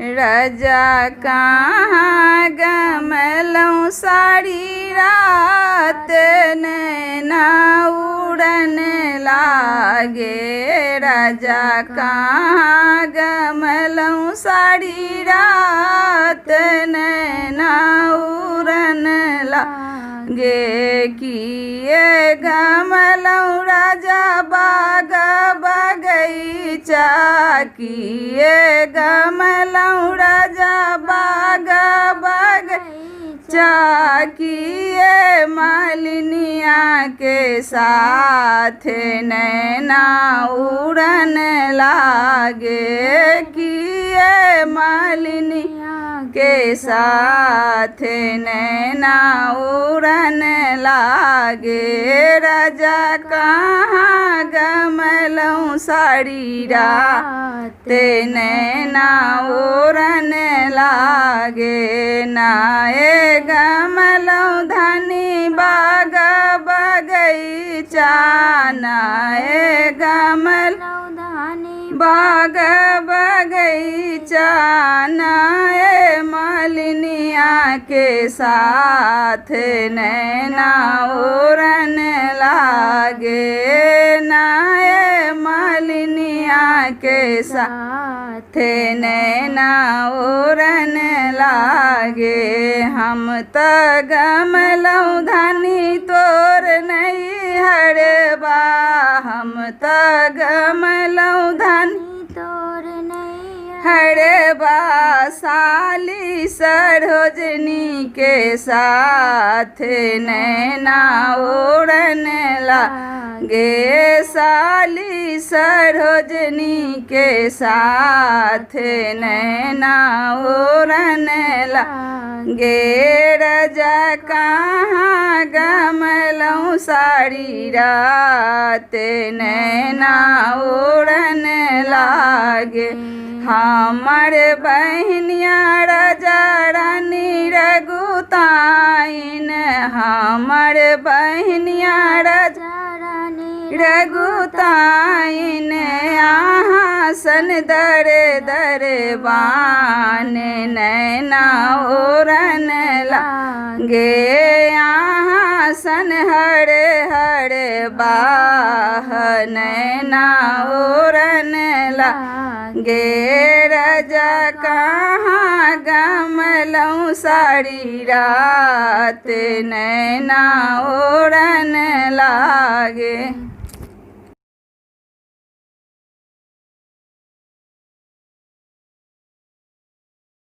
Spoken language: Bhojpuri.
राजा कहाँ गमलौं सारी रात नैना उड़न लागे। राजा कहाँ गमलौं सारी रात नैना उड़न लागे। किए गमलौं राजा बाग बगैचा। किए गमलौं राजा बाग बगैचा। किए मालिनिया के साथ नैना उड़न लागे। किए मालिनिया के साथ नैना उड़न लागे। राजा कहाँ गमलौं सारी रात नैना उड़न लागे। नाए गमलौं धनी बाग बगैचा। नाए गमलौं धनी बाग बगैचा। नाए मालिनिया के साथ नैना उड़न लागे। नाए मालिनिया के साथ नैना उड़न लागे। हम त गमलौं धनी तोर नैहर बा। हम त गमलौं धनी तोर नैहर बा। साली सरोजनी के साथ नैना उड़न लागे। साली सरोजनी के साथ नैना उड़न लागे। राजा कहाँ गमलौं सारी रात नैना उड़न लागे। हमर बहनिया राजा रानी रघुताइन। हमर बहनिया राजा रानी रघुताइन। यहाँ सन दर दर बान नैना उड़न लागे। यहाँ सन हर हर बाह नैना उड़न लागे। राजा कहाँ गमलौं सारी रात नैना उड़न लागे।